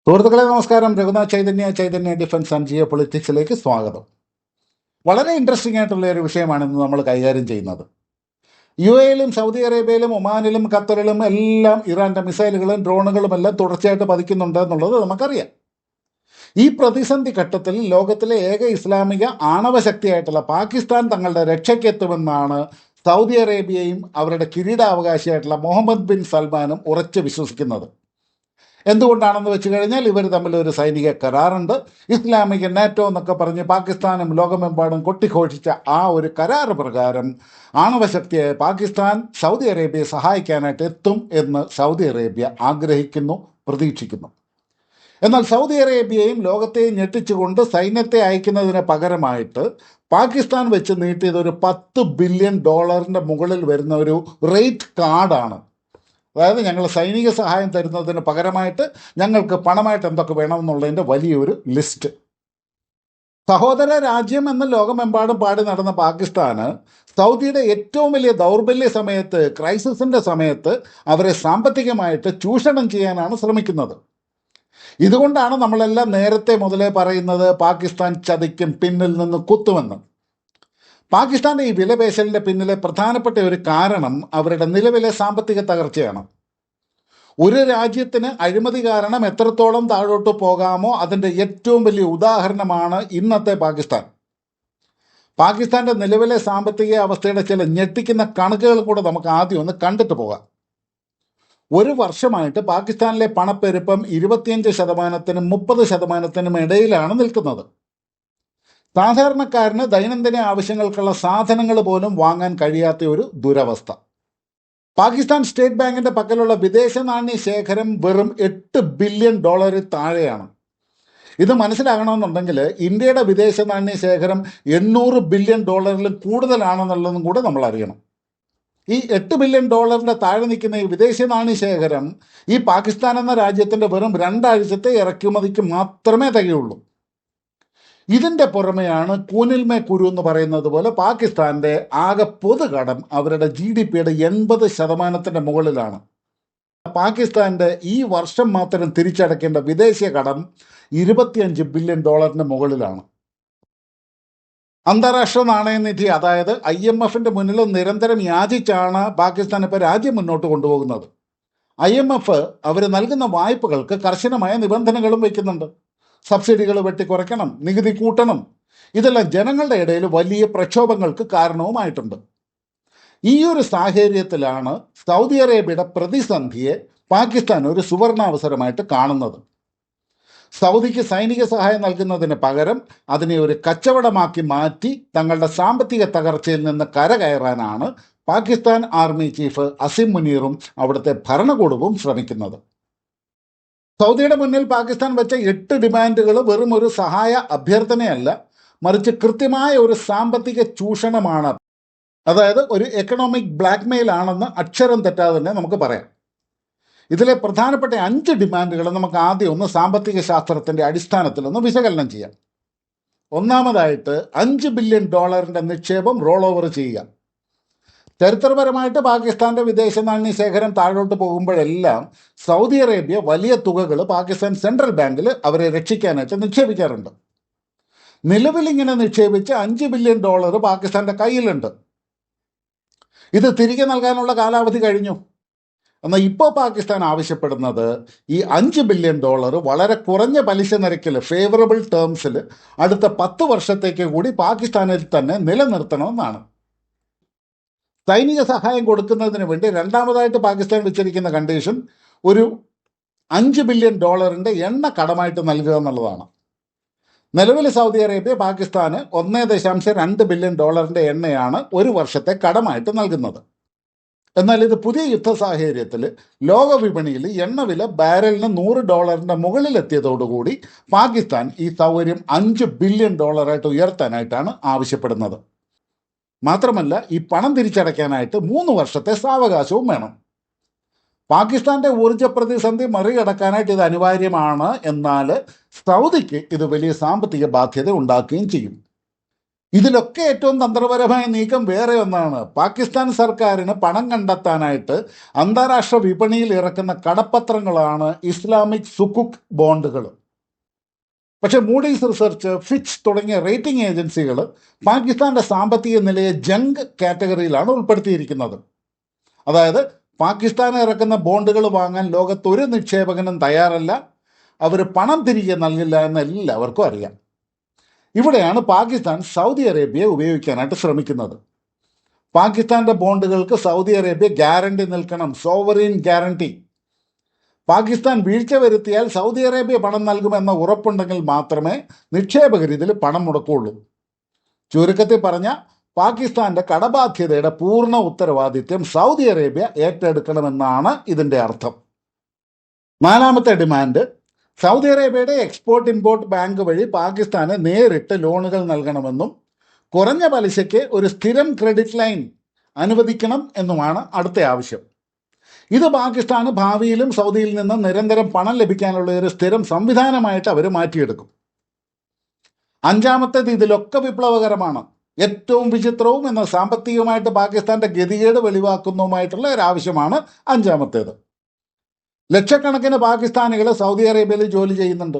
സുഹൃത്തുക്കളെ നമസ്കാരം. Raghunath Chaitanya defence and Jio പൊളിറ്റിക്സിലേക്ക് സ്വാഗതം. വളരെ ഇൻട്രസ്റ്റിംഗ് ആയിട്ടുള്ള ഒരു വിഷയമാണ് ഇന്ന് നമ്മൾ കൈകാര്യം ചെയ്യുന്നത്. യു എയിലും സൗദി അറേബ്യയിലും ഒമാനിലും ഖത്തറിലും എല്ലാം ഇറാന്റെ മിസൈലുകളും ഡ്രോണുകളും എല്ലാം തുടർച്ചയായിട്ട് പതിക്കുന്നുണ്ട് എന്നുള്ളത് നമുക്കറിയാം. ഈ പ്രതിസന്ധി ഘട്ടത്തിൽ ലോകത്തിലെ ഏക ഇസ്ലാമിക ആണവ ശക്തിയായിട്ടുള്ള പാകിസ്ഥാൻ തങ്ങളുടെ രക്ഷയ്ക്കെത്തുമെന്നാണ് സൗദി അറേബ്യയും അവരുടെ കിരീടാവകാശിയായിട്ടുള്ള മുഹമ്മദ് ബിൻ സൽമാനും ഉറച്ചു വിശ്വസിക്കുന്നത്. എന്തുകൊണ്ടാണെന്ന് വെച്ച് കഴിഞ്ഞാൽ ഇവർ തമ്മിൽ ഒരു സൈനിക കരാറുണ്ട്. ഇസ്ലാമിക നാറ്റോ എന്നൊക്കെ പറഞ്ഞ് പാകിസ്ഥാനും ലോകമെമ്പാടും കൊട്ടിഘോഷിച്ച ആ ഒരു കരാർ പ്രകാരം ആണവശക്തിയായ പാകിസ്ഥാൻ സൗദി അറേബ്യയെ സഹായിക്കാനായിട്ട് എത്തും എന്ന് സൗദി അറേബ്യ ആഗ്രഹിക്കുന്നു, പ്രതീക്ഷിക്കുന്നു. എന്നാൽ സൗദി അറേബ്യയും ലോകത്തെയും ഞെട്ടിച്ചുകൊണ്ട് സൈന്യത്തെ അയക്കുന്നതിന് പകരമായിട്ട് പാകിസ്ഥാൻ വെച്ച് നീട്ടിയത് ഒരു $10 ബില്യൺ മുകളിൽ വരുന്ന ഒരു റേറ്റ് കാർഡാണ്. അതായത് ഞങ്ങൾ സൈനിക സഹായം തരുന്നതിന് പകരമായിട്ട് ഞങ്ങൾക്ക് പണമായിട്ട് എന്തൊക്കെ വേണമെന്നുള്ളതിൻ്റെ വലിയൊരു ലിസ്റ്റ്. സഹോദര രാജ്യം എന്ന് ലോകമെമ്പാടും പാടി നടന്ന പാകിസ്ഥാന് സൗദിയുടെ ഏറ്റവും വലിയ ദൗർബല്യ സമയത്ത്, ക്രൈസിസിൻ്റെ സമയത്ത് അവരെ സാമ്പത്തികമായിട്ട് ചൂഷണം ചെയ്യാനാണ് ശ്രമിക്കുന്നത്. ഇതുകൊണ്ടാണ് നമ്മളെല്ലാം നേരത്തെ മുതലേ പറയുന്നത് പാകിസ്ഥാൻ ചതിക്കും, പിന്നിൽ നിന്ന് കുത്തുമെന്ന്. പാകിസ്ഥാന്റെ ഈ വിലപേശലിന്റെ പിന്നിലെ പ്രധാനപ്പെട്ട ഒരു കാരണം അവരുടെ നിലവിലെ സാമ്പത്തിക തകർച്ചയാണ്. ഒരു രാജ്യത്തിന് അഴിമതി കാരണം എത്രത്തോളം താഴോട്ട് പോകാമോ അതിൻ്റെ ഏറ്റവും വലിയ ഉദാഹരണമാണ് ഇന്നത്തെ പാകിസ്ഥാൻ. പാകിസ്ഥാന്റെ നിലവിലെ സാമ്പത്തിക അവസ്ഥയുടെ ചില ഞെട്ടിക്കുന്ന കണക്കുകൾ കൂടെ നമുക്ക് ആദ്യം ഒന്ന് കണ്ടിട്ട് പോകാം. ഒരു വർഷമായിട്ട് പാകിസ്ഥാനിലെ പണപ്പെരുപ്പം 25%-നും 30%-നും ഇടയിലാണ് നിൽക്കുന്നത്. സാധാരണക്കാരന് ദൈനംദിന ആവശ്യങ്ങൾക്കുള്ള സാധനങ്ങൾ പോലും വാങ്ങാൻ കഴിയാത്ത ഒരു ദുരവസ്ഥ. പാകിസ്ഥാൻ സ്റ്റേറ്റ് ബാങ്കിന്റെ പക്കലുള്ള വിദേശ നാണ്യ ശേഖരം വെറും $8 ബില്യൺ താഴെയാണ്. ഇത് മനസ്സിലാകണമെന്നുണ്ടെങ്കിൽ ഇന്ത്യയുടെ വിദേശ നാണ്യ ശേഖരം $800 ബില്യൺ കൂടുതലാണെന്നുള്ളതും കൂടെ നമ്മൾ അറിയണം. ഈ $8 ബില്യൺ താഴെ നിൽക്കുന്ന ഈ വിദേശ നാണ്യ ശേഖരം ഈ പാകിസ്ഥാൻ എന്ന രാജ്യത്തിൻ്റെ വെറും 2 ആഴ്ചത്തെ ഇറക്കുമതിക്ക് മാത്രമേ തികയുള്ളൂ. ഇതിൻ്റെ പുറമെയാണ് കൂനിൽമേ കുരു എന്ന് പറയുന്നത് പോലെ പാകിസ്ഥാൻ്റെ ആകെ പൊതുകടം അവരുടെ GDP-യുടെ 80%-ന്റെ മുകളിലാണ്. പാകിസ്ഥാൻ്റെ ഈ വർഷം മാത്രം തിരിച്ചടക്കേണ്ട വിദേശ കടം $25 ബില്യൺ മുകളിലാണ്. അന്താരാഷ്ട്ര നാണയനിധി അതായത് IMF-ന്റെ മുന്നിൽ നിരന്തരം യാചിച്ചാണ് പാകിസ്ഥാൻ ഇപ്പോൾ രാജ്യം മുന്നോട്ട് കൊണ്ടുപോകുന്നത്. IMF അവർ നൽകുന്ന വായ്പകൾക്ക് കർശനമായ നിബന്ധനകളും വയ്ക്കുന്നുണ്ട്. സബ്സിഡികൾ വെട്ടിക്കുറയ്ക്കണം, നികുതി കൂട്ടണം. ഇതെല്ലാം ജനങ്ങളുടെ ഇടയിൽ വലിയ പ്രക്ഷോഭങ്ങൾക്ക് കാരണവുമായിട്ടുണ്ട്. ഈ ഒരു സാഹചര്യത്തിലാണ് സൗദി അറേബ്യയുടെ പ്രതിസന്ധിയെ പാകിസ്ഥാൻ ഒരു സുവർണാവസരമായിട്ട് കാണുന്നത്. സൗദിക്ക് സൈനിക സഹായം നൽകുന്നതിന് പകരം അതിനെ ഒരു കച്ചവടമാക്കി മാറ്റി തങ്ങളുടെ സാമ്പത്തിക തകർച്ചയിൽ നിന്ന് കരകയറാനാണ് പാകിസ്ഥാൻ ആർമി ചീഫ് അസിം മുനീറും അവിടുത്തെ ഭരണകൂടവും ശ്രമിക്കുന്നത്. സൗദിയുടെ മുന്നിൽ പാകിസ്ഥാൻ വെച്ച 8 ഡിമാൻഡുകൾ വെറും ഒരു സഹായ അഭ്യർത്ഥനയല്ല, മറിച്ച് കൃത്യമായ ഒരു സാമ്പത്തിക ചൂഷണമാണ്. അതായത് ഒരു എക്കണോമിക് ബ്ലാക്ക്മെയിൽ ആണെന്ന് അക്ഷരം തെറ്റാതെ തന്നെ നമുക്ക് പറയാം. ഇതിലെ പ്രധാനപ്പെട്ട 5 ഡിമാൻഡുകൾ നമുക്ക് ആദ്യം ഒന്ന് സാമ്പത്തിക ശാസ്ത്രത്തിൻ്റെ അടിസ്ഥാനത്തിൽ ഒന്ന് വിശകലനം ചെയ്യാം. ഒന്നാമതായിട്ട് $5 ബില്യൺ നിക്ഷേപം റോൾ ഓവർ ചെയ്യുക. ചരിത്രപരമായിട്ട് പാകിസ്ഥാന്റെ വിദേശ നാണ്യ ശേഖരം താഴോട്ട് പോകുമ്പോഴെല്ലാം സൗദി അറേബ്യ വലിയ തുകകൾ പാകിസ്ഥാൻ സെൻട്രൽ ബാങ്കിൽ അവരെ രക്ഷിക്കാനായിട്ട് നിക്ഷേപിക്കാറുണ്ട്. നിലവിൽ ഇങ്ങനെ നിക്ഷേപിച്ച $5 ബില്യൺ പാകിസ്ഥാന്റെ കയ്യിലുണ്ട്. ഇത് തിരികെ നൽകാനുള്ള കാലാവധി കഴിഞ്ഞു. എന്നാൽ ഇപ്പോൾ പാകിസ്ഥാൻ ആവശ്യപ്പെടുന്നത് ഈ $5 ബില്യൺ വളരെ കുറഞ്ഞ പലിശ നിരക്കിൽ, ഫേവറബിൾ ടേംസിൽ അടുത്ത 10 വർഷത്തേക്ക് കൂടി പാകിസ്ഥാനിൽ തന്നെ നിലനിർത്തണമെന്നാണ്. സൈനിക സഹായം കൊടുക്കുന്നതിന് വേണ്ടി രണ്ടാമതായിട്ട് പാകിസ്ഥാൻ വെച്ചിരിക്കുന്ന കണ്ടീഷൻ ഒരു $5 ബില്യൺ എണ്ണ കടമായിട്ട് നൽകുക എന്നുള്ളതാണ്. നിലവിൽ സൗദി അറേബ്യ പാകിസ്ഥാന് $1.2 ബില്യൺ എണ്ണയാണ് ഒരു വർഷത്തെ കടമായിട്ട് നൽകുന്നത്. എന്നാൽ ഇത് പുതിയ യുദ്ധ സാഹചര്യത്തിൽ ലോക വിപണിയിൽ എണ്ണവില ബാരലിന് $100 മുകളിലെത്തിയതോടുകൂടി പാകിസ്ഥാൻ ഈ സൗകര്യം $5 ബില്യൺ ആയിട്ട് ഉയർത്താനായിട്ടാണ് ആവശ്യപ്പെടുന്നത്. മാത്രമല്ല ഈ പണം തിരിച്ചടയ്ക്കാനായിട്ട് 3 വർഷത്തെ സാവകാശവും വേണം. പാകിസ്ഥാന്റെ ഊർജ പ്രതിസന്ധി മറികടക്കാനായിട്ട് ഇത് അനിവാര്യമാണ്. എന്നാൽ സൗദിക്ക് ഇത് വലിയ സാമ്പത്തിക ബാധ്യത ഉണ്ടാക്കുകയും ചെയ്യും. ഇതിലൊക്കെ ഏറ്റവും തന്ത്രപരമായ നീക്കം വേറെ ഒന്നാണ്. പാകിസ്ഥാൻ സർക്കാരിന് പണം കണ്ടെത്താനായിട്ട് അന്താരാഷ്ട്ര വിപണിയിൽ ഇറക്കുന്ന കടപ്പത്രങ്ങളാണ് ഇസ്ലാമിക് സുക്കുക്ക് ബോണ്ടുകൾ. പക്ഷെ മൂഡീസ് റിസർച്ച്, ഫിച്ച് തുടങ്ങിയ റേറ്റിംഗ് ഏജൻസികൾ പാകിസ്ഥാന്റെ സാമ്പത്തിക നിലയെ ജങ്ക് കാറ്റഗറിയിലാണ് ഉൾപ്പെടുത്തിയിരിക്കുന്നത്. അതായത് പാകിസ്ഥാൻ ഇറക്കുന്ന ബോണ്ടുകൾ വാങ്ങാൻ ലോകത്ത് ഒരു നിക്ഷേപകനും തയ്യാറല്ല, അവർ പണം തിരികെ നൽകില്ല എന്ന് എല്ലാവർക്കും അറിയാം. ഇവിടെയാണ് പാകിസ്ഥാൻ സൗദി അറേബ്യയെ ഉപയോഗിക്കാനായിട്ട് ശ്രമിക്കുന്നത്. പാകിസ്ഥാന്റെ ബോണ്ടുകൾക്ക് സൗദി അറേബ്യ ഗ്യാരണ്ടി നിൽക്കണം, സോവറീൻ ഗ്യാരണ്ടി. പാകിസ്ഥാൻ വീഴ്ച വരുത്തിയാൽ സൗദി അറേബ്യ പണം നൽകുമെന്ന ഉറപ്പുണ്ടെങ്കിൽ മാത്രമേ നിക്ഷേപകർ ഇതിൽ പണം മുടക്കുള്ളൂ. ചുരുക്കത്തിൽ പറഞ്ഞ പാകിസ്ഥാന്റെ കടബാധ്യതയുടെ പൂർണ്ണ ഉത്തരവാദിത്യം സൗദി അറേബ്യ ഏറ്റെടുക്കണമെന്നാണ് ഇതിൻ്റെ അർത്ഥം. നാലാമത്തെ ഡിമാൻഡ്, സൗദി അറേബ്യയുടെ എക്സ്പോർട്ട് ഇമ്പോർട്ട് ബാങ്ക് വഴി പാകിസ്ഥാന് നേരിട്ട് ലോണുകൾ നൽകണമെന്നും കുറഞ്ഞ പലിശയ്ക്ക് ഒരു സ്ഥിരം ക്രെഡിറ്റ് ലൈൻ അനുവദിക്കണം എന്നുമാണ് അടുത്ത ആവശ്യം. ഇത് പാകിസ്ഥാന് ഭാവിയിലും സൗദിയിൽ നിന്ന് നിരന്തരം പണം ലഭിക്കാനുള്ള ഒരു സ്ഥിരം സംവിധാനമായിട്ട് അവർ മാറ്റിയെടുക്കും. അഞ്ചാമത്തേത് ഇതിലൊക്കെ വിപ്ലവകരമാണ്, ഏറ്റവും വിചിത്രവും എന്ന സാമ്പത്തികമായിട്ട് പാകിസ്ഥാന്റെ ഗതികേട് വെളിവാക്കുന്നതുമായിട്ടുള്ള ഒരു ആവശ്യമാണ് അഞ്ചാമത്തേത്. ലക്ഷക്കണക്കിന് പാകിസ്ഥാനികൾ സൗദി അറേബ്യയിൽ ജോലി ചെയ്യുന്നുണ്ട്.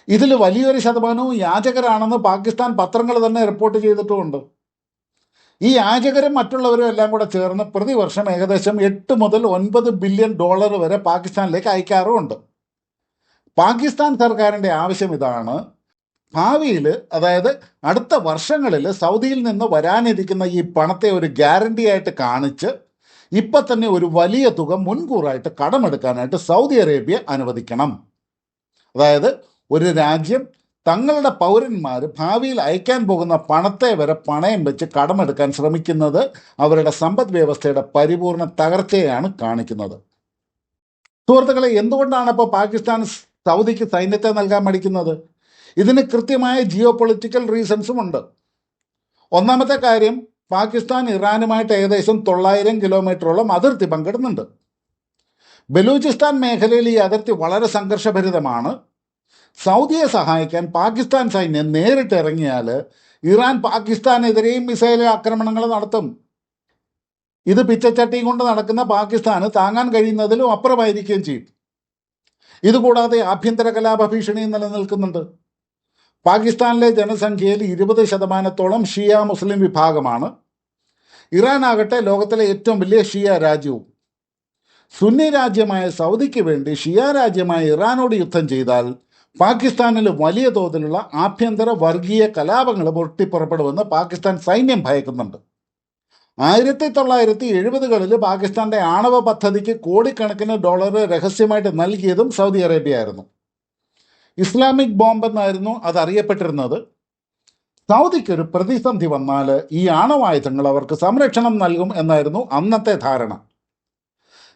ഇതിൽ വലിയൊരു ശതമാനവും യാചകരാണെന്ന് പാകിസ്ഥാൻ പത്രങ്ങൾ തന്നെ റിപ്പോർട്ട് ചെയ്തിട്ടുമുണ്ട്. ഈ യാചകരും മറ്റുള്ളവരും എല്ലാം കൂടെ ചേർന്ന് പ്രതിവർഷം ഏകദേശം 8 മുതൽ 9 ബില്യൺ ഡോളർ വരെ പാകിസ്ഥാനിലേക്ക് അയക്കാറുമുണ്ട്. പാകിസ്ഥാൻ സർക്കാരിൻ്റെ ആവശ്യം ഇതാണ്, ഭാവിയിൽ അതായത് അടുത്ത വർഷങ്ങളിൽ സൗദിയിൽ നിന്ന് വരാനിരിക്കുന്ന ഈ പണത്തെ ഒരു ഗ്യാരണ്ടി ആയിട്ട് കാണിച്ച് ഇപ്പം തന്നെ ഒരു വലിയ തുക മുൻകൂറായിട്ട് കടമെടുക്കാനായിട്ട് സൗദി അറേബ്യ അനുവദിക്കണം. അതായത് ഒരു രാജ്യം തങ്ങളുടെ പൗരന്മാർ ഭാവിയിൽ അയക്കാൻ പോകുന്ന പണത്തെ വരെ പണയം വെച്ച് കടമെടുക്കാൻ ശ്രമിക്കുന്നത് അവരുടെ സമ്പദ് വ്യവസ്ഥയുടെ പരിപൂർണ തകർച്ചയാണ് കാണിക്കുന്നത്. സുഹൃത്തുക്കളെ, എന്തുകൊണ്ടാണ് ഇപ്പോൾ പാകിസ്ഥാൻ സൗദിക്ക് സൈന്യത്തെ നൽകാൻ മടിക്കുന്നത്? ഇതിന് കൃത്യമായ ജിയോ പൊളിറ്റിക്കൽ റീസൺസും ഉണ്ട്. ഒന്നാമത്തെ കാര്യം, പാകിസ്ഥാൻ ഇറാനുമായിട്ട് ഏകദേശം 900 കിലോമീറ്ററോളം അതിർത്തി പങ്കിടുന്നുണ്ട്. ബലൂചിസ്ഥാൻ മേഖലയിൽ ഈ അതിർത്തി വളരെ സംഘർഷഭരിതമാണ്. സൗദിയെ സഹായിക്കാൻ പാകിസ്ഥാൻ സൈന്യം നേരിട്ട് ഇറങ്ങിയാൽ ഇറാൻ പാകിസ്ഥാനെതിരെയും മിസൈൽ ആക്രമണങ്ങൾ നടത്തും. ഇത് പിച്ചച്ചട്ടിയും കൊണ്ട് നടക്കുന്ന പാകിസ്ഥാന് താങ്ങാൻ കഴിയുന്നതിലും അപ്പുറമായിരിക്കുകയും ചെയ്യും. ഇതുകൂടാതെ ആഭ്യന്തര കലാപ ഭീഷണിയും നിലനിൽക്കുന്നുണ്ട്. പാകിസ്ഥാനിലെ ജനസംഖ്യയിൽ 20% ഷിയ മുസ്ലിം വിഭാഗമാണ്. ഇറാൻ ആകട്ടെ ലോകത്തിലെ ഏറ്റവും വലിയ ഷിയ രാജ്യവും. സുന്നി രാജ്യമായ സൗദിക്ക് വേണ്ടി ഷിയ രാജ്യമായ ഇറാനോട് യുദ്ധം ചെയ്താൽ പാകിസ്ഥാനിൽ വലിയ തോതിലുള്ള ആഭ്യന്തര വർഗീയ കലാപങ്ങൾ പൊട്ടിപ്പുറപ്പെടുമെന്ന് പാകിസ്ഥാൻ സൈന്യം ഭയക്കുന്നുണ്ട്. 1970കളിൽ പാകിസ്ഥാന്റെ ആണവ പദ്ധതിക്ക് കോടിക്കണക്കിന് ഡോളർ രഹസ്യമായിട്ട് നൽകിയതും സൗദി അറേബ്യ ആയിരുന്നു. ഇസ്ലാമിക് ബോംബ് എന്നായിരുന്നു അതറിയപ്പെട്ടിരുന്നത്. സൗദിക്കൊരു പ്രതിസന്ധി വന്നാൽ ഈ ആണവായുധങ്ങൾ അവർക്ക് സംരക്ഷണം നൽകും എന്നായിരുന്നു അന്നത്തെ ധാരണ.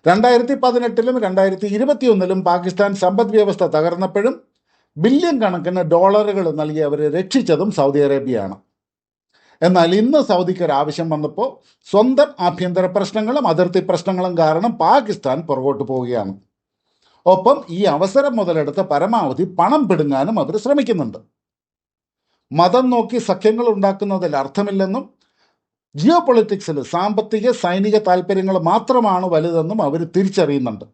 2018ലും 2021ലും പാകിസ്ഥാൻ സമ്പദ് വ്യവസ്ഥ തകർന്നപ്പോഴും ബില്യൺ കണക്കിന് ഡോളറുകൾ നൽകി അവരെ രക്ഷിച്ചതും സൗദി അറേബ്യയാണ്. എന്നാൽ ഇന്ന് സൗദിക്ക് ഒരു ആവശ്യം വന്നപ്പോൾ സ്വന്തം ആഭ്യന്തര പ്രശ്നങ്ങളും അതിർത്തി പ്രശ്നങ്ങളും കാരണം പാകിസ്ഥാൻ പുറകോട്ട് പോവുകയാണ്. ഒപ്പം ഈ അവസരം മുതലെടുത്ത് പരമാവധി പണം പിടുങ്ങാനും അവർ ശ്രമിക്കുന്നുണ്ട്. മതം നോക്കി സഖ്യങ്ങൾ ഉണ്ടാക്കുന്നതിൽ അർത്ഥമില്ലെന്നും ജിയോ പൊളിറ്റിക്സിൽ സാമ്പത്തിക സൈനിക താല്പര്യങ്ങൾ മാത്രമാണ് വലുതെന്നും അവർ തിരിച്ചറിയുന്നുണ്ട്.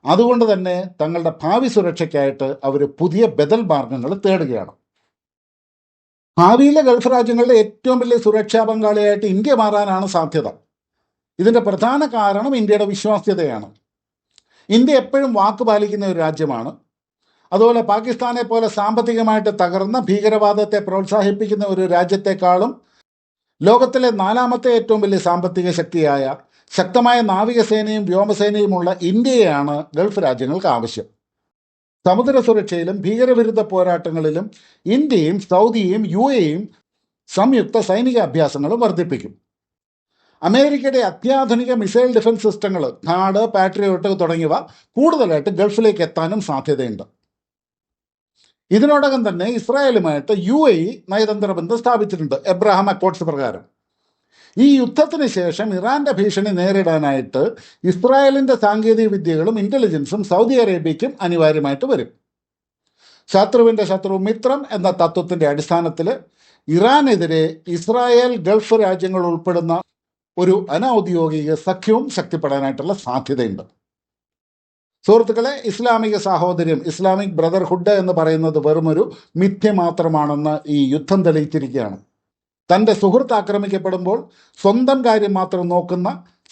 അതുകൊണ്ട് തന്നെ തങ്ങളുടെ ഭാവി സുരക്ഷയ്ക്കായിട്ട് അവർ പുതിയ ബദൽ മാർഗങ്ങൾ തേടുകയാണ്. ഭാവിയിലെ ഗൾഫ് രാജ്യങ്ങളുടെ ഏറ്റവും വലിയ സുരക്ഷാ പങ്കാളിയായിട്ട് ഇന്ത്യ മാറാനാണ് സാധ്യത. ഇതിൻ്റെ പ്രധാന കാരണം ഇന്ത്യയുടെ വിശ്വാസ്യതയാണ്. ഇന്ത്യ എപ്പോഴും വാക്ക് പാലിക്കുന്ന ഒരു രാജ്യമാണ്. അതുപോലെ പാകിസ്ഥാനെ പോലെ സാമ്പത്തികമായിട്ട് തകർന്ന ഭീകരവാദത്തെ പ്രോത്സാഹിപ്പിക്കുന്ന ഒരു രാജ്യത്തെക്കാളും ലോകത്തിലെ 4ാമത്തെ ഏറ്റവും വലിയ സാമ്പത്തിക ശക്തിയായ ശക്തമായ നാവികസേനയും വ്യോമസേനയുമുള്ള ഇന്ത്യയാണ് ഗൾഫ് രാജ്യങ്ങൾക്ക് ആവശ്യം. സമുദ്ര സുരക്ഷയിലും ഭീകരവിരുദ്ധ പോരാട്ടങ്ങളിലും ഇന്ത്യയും സൗദിയും UAEയും സംയുക്ത സൈനിക അഭ്യാസങ്ങളും വർദ്ധിപ്പിക്കും. അമേരിക്കയുടെ അത്യാധുനിക മിസൈൽ ഡിഫൻസ് സിസ്റ്റങ്ങൾ ഥാഡ്, പാട്രിയോട്ട് തുടങ്ങിയവ കൂടുതലായിട്ട് ഗൾഫിലേക്ക് എത്താനും സാധ്യതയുണ്ട്. ഇതിനോടകം തന്നെ ഇസ്രായേലുമായിട്ട് UAE നയതന്ത്ര ബന്ധം സ്ഥാപിച്ചിട്ടുണ്ട്, എബ്രഹാം അക്കോർഡ്സ് പ്രകാരം. ഈ യുദ്ധത്തിന് ശേഷം ഇറാന്റെ ഭീഷണി നേരിടാനായിട്ട് ഇസ്രായേലിന്റെ സാങ്കേതിക വിദ്യകളും ഇന്റലിജൻസും സൗദി അറേബ്യയ്ക്കും അനിവാര്യമായിട്ട് വരും. ശത്രുവിൻ്റെ ശത്രു മിത്രം എന്ന തത്വത്തിൻ്റെ അടിസ്ഥാനത്തിൽ ഇറാനെതിരെ ഇസ്രായേൽ ഗൾഫ് രാജ്യങ്ങൾ ഉൾപ്പെടുന്ന ഒരു അനൗദ്യോഗിക സഖ്യവും ശക്തിപ്പെടാനായിട്ടുള്ള സാധ്യതയുണ്ട്. സുഹൃത്തുക്കളെ, ഇസ്ലാമിക സാഹോദര്യം, ഇസ്ലാമിക് ബ്രദർഹുഡ് എന്ന് പറയുന്നത് വെറുമൊരു മിഥ്യ മാത്രമാണെന്ന് ഈ യുദ്ധം തെളിയിച്ചിരിക്കുകയാണ്. തൻ്റെ സുഹൃത്ത് ആക്രമിക്കപ്പെടുമ്പോൾ സ്വന്തം കാര്യം മാത്രം നോക്കുന്ന,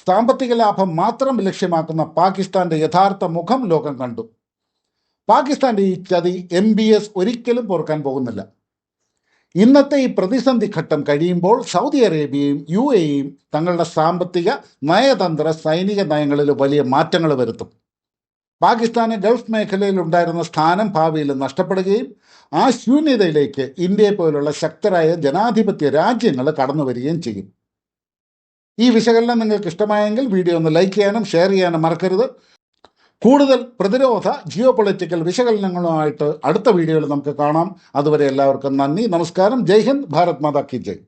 സാമ്പത്തിക ലാഭം മാത്രം ലക്ഷ്യമാക്കുന്ന പാകിസ്ഥാന്റെ യഥാർത്ഥ മുഖം ലോകം കണ്ടു. പാകിസ്ഥാന്റെ ഈ ചതി MBS ഒരിക്കലും പൊറുക്കാൻ പോകുന്നില്ല. ഇന്നത്തെ ഈ പ്രതിസന്ധി ഘട്ടം കഴിയുമ്പോൾ സൗദി അറേബ്യയും UAEയും തങ്ങളുടെ സാമ്പത്തിക, നയതന്ത്ര, സൈനിക നയങ്ങളിൽ വലിയ മാറ്റങ്ങൾ വരുത്തും. പാകിസ്ഥാന് ഗൾഫ് മേഖലയിൽ ഉണ്ടായിരുന്ന സ്ഥാനം ഭാവിയിൽ നഷ്ടപ്പെടുകയും ആ ശൂന്യതയിലേക്ക് ഇന്ത്യയെ പോലുള്ള ശക്തരായ ജനാധിപത്യ രാജ്യങ്ങൾ കടന്നു വരികയും ചെയ്യും. ഈ വിശകലനം നിങ്ങൾക്ക് ഇഷ്ടമായെങ്കിൽ വീഡിയോ ഒന്ന് ലൈക്ക് ചെയ്യാനും ഷെയർ ചെയ്യാനും മറക്കരുത്. കൂടുതൽ പ്രതിരോധ ജിയോ പൊളിറ്റിക്കൽ വിശകലനങ്ങളുമായിട്ട് അടുത്ത വീഡിയോയിൽ നമുക്ക് കാണാം. അതുവരെ എല്ലാവർക്കും നന്ദി, നമസ്കാരം. ജയ് ഹിന്ദ്, ഭാരത് മാതാ കി ജയ്.